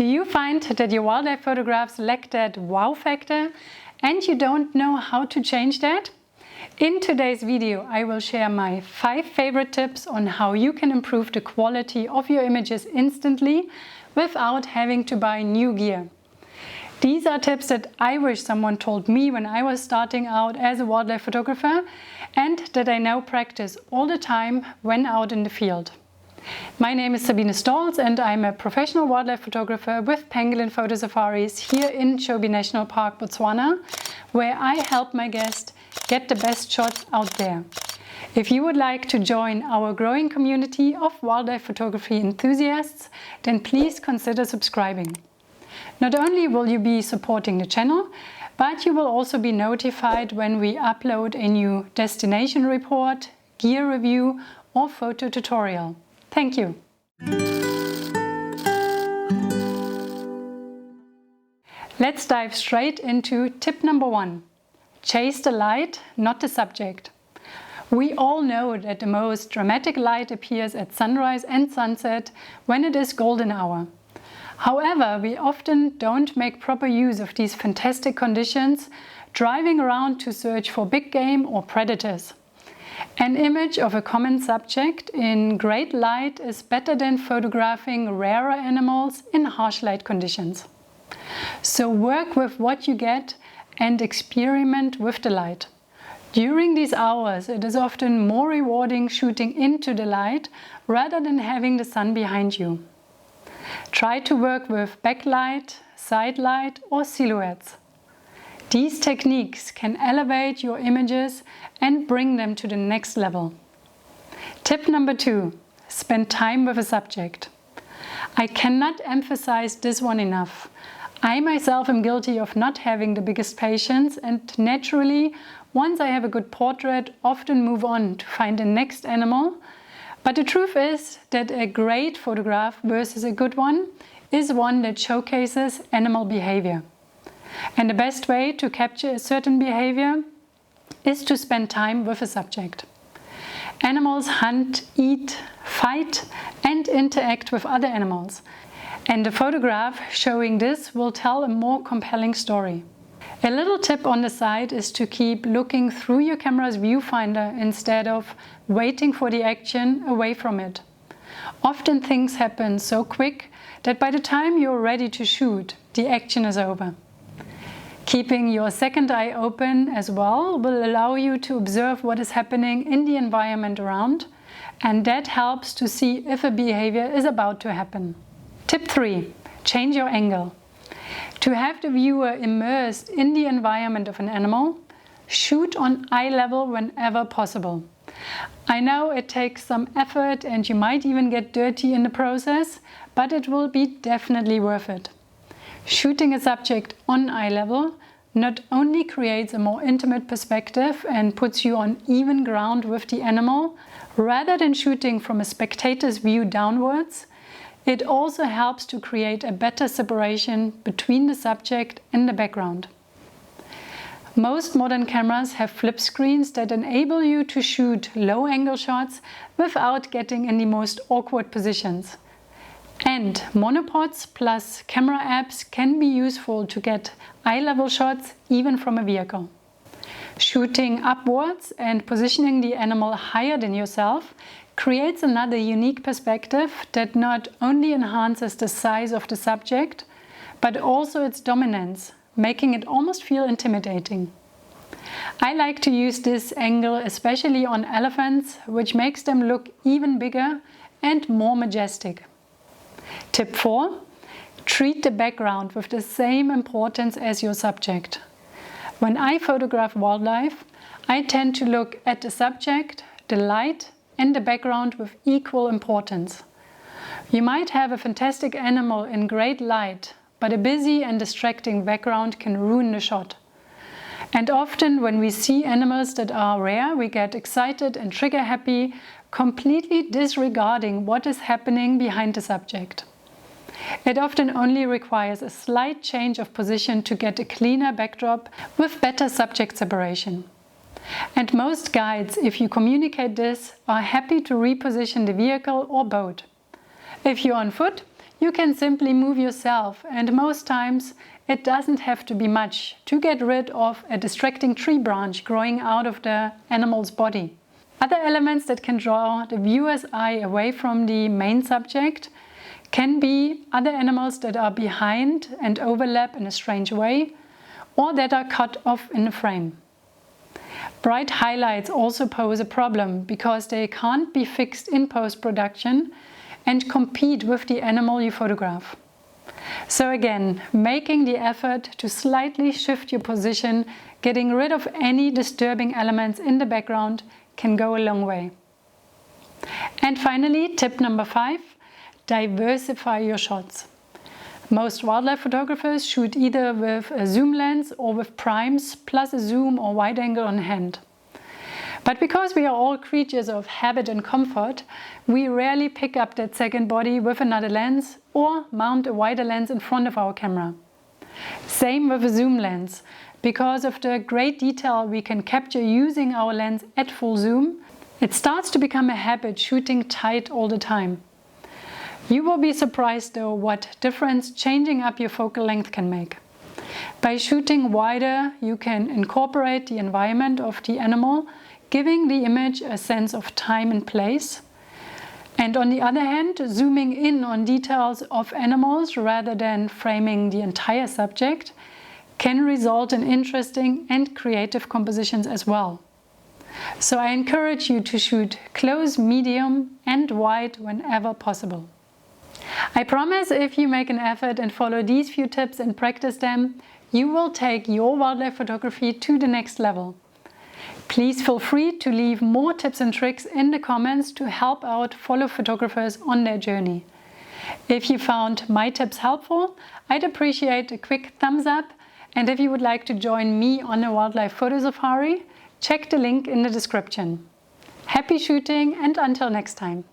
Do you find that your wildlife photographs lack that wow factor and you don't know how to change that? In today's video, I will share my 5 favorite tips on how you can improve the quality of your images instantly without having to buy new gear. These are tips that I wish someone told me when I was starting out as a wildlife photographer and that I now practice all the time when out in the field. My name is Sabine Stols and I'm a professional wildlife photographer with Pangolin Photo Safaris here in Chobe National Park, Botswana, where I help my guests get the best shots out there. If you would like to join our growing community of wildlife photography enthusiasts, then please consider subscribing. Not only will you be supporting the channel, but you will also be notified when we upload a new destination report, gear review or photo tutorial. Thank you. Let's dive straight into tip number 1. Chase the light, not the subject. We all know that the most dramatic light appears at sunrise and sunset when it is golden hour. However, we often don't make proper use of these fantastic conditions, driving around to search for big game or predators. An image of a common subject in great light is better than photographing rarer animals in harsh light conditions. So work with what you get and experiment with the light. During these hours, it is often more rewarding shooting into the light rather than having the sun behind you. Try to work with backlight, side light or silhouettes. These techniques can elevate your images and bring them to the next level. Tip number 2. Spend time with a subject. I cannot emphasize this one enough. I myself am guilty of not having the biggest patience and naturally, once I have a good portrait, often move on to find the next animal. But the truth is that a great photograph versus a good one is one that showcases animal behavior. And the best way to capture a certain behavior is to spend time with a subject. Animals hunt, eat, fight and interact with other animals. And a photograph showing this will tell a more compelling story. A little tip on the side is to keep looking through your camera's viewfinder instead of waiting for the action away from it. Often things happen so quick that by the time you're ready to shoot, the action is over. Keeping your second eye open as well will allow you to observe what is happening in the environment around, and that helps to see if a behavior is about to happen. Tip 3. Change your angle. To have the viewer immersed in the environment of an animal, shoot on eye level whenever possible. I know it takes some effort and you might even get dirty in the process, but it will be definitely worth it. Shooting a subject on eye level not only creates a more intimate perspective and puts you on even ground with the animal, rather than shooting from a spectator's view downwards, it also helps to create a better separation between the subject and the background. Most modern cameras have flip screens that enable you to shoot low-angle shots without getting in the most awkward positions. And monopods plus camera apps can be useful to get eye-level shots even from a vehicle. Shooting upwards and positioning the animal higher than yourself creates another unique perspective that not only enhances the size of the subject, but also its dominance, making it almost feel intimidating. I like to use this angle especially on elephants, which makes them look even bigger and more majestic. Tip 4. Treat the background with the same importance as your subject. When I photograph wildlife, I tend to look at the subject, the light, and the background with equal importance. You might have a fantastic animal in great light, but a busy and distracting background can ruin the shot. And often when we see animals that are rare, we get excited and trigger happy, completely disregarding what is happening behind the subject. It often only requires a slight change of position to get a cleaner backdrop with better subject separation. And most guides, if you communicate this, are happy to reposition the vehicle or boat. If you're on foot, you can simply move yourself, and most times it doesn't have to be much to get rid of a distracting tree branch growing out of the animal's body. Other elements that can draw the viewer's eye away from the main subject can be other animals that are behind and overlap in a strange way, or that are cut off in the frame. Bright highlights also pose a problem because they can't be fixed in post-production and compete with the animal you photograph. So again, making the effort to slightly shift your position, getting rid of any disturbing elements in the background can go a long way. And finally, tip number 5, diversify your shots. Most wildlife photographers shoot either with a zoom lens or with primes plus a zoom or wide angle on hand. But because we are all creatures of habit and comfort, we rarely pick up that second body with another lens or mount a wider lens in front of our camera. Same with a zoom lens. Because of the great detail we can capture using our lens at full zoom, it starts to become a habit shooting tight all the time. You will be surprised though what difference changing up your focal length can make. By shooting wider, you can incorporate the environment of the animal, giving the image a sense of time and place. And on the other hand, zooming in on details of animals rather than framing the entire subject can result in interesting and creative compositions as well. So I encourage you to shoot close, medium and wide whenever possible. I promise if you make an effort and follow these few tips and practice them, you will take your wildlife photography to the next level. Please feel free to leave more tips and tricks in the comments to help out fellow photographers on their journey. If you found my tips helpful, I'd appreciate a quick thumbs up, and if you would like to join me on a wildlife photo safari, check the link in the description. Happy shooting and until next time!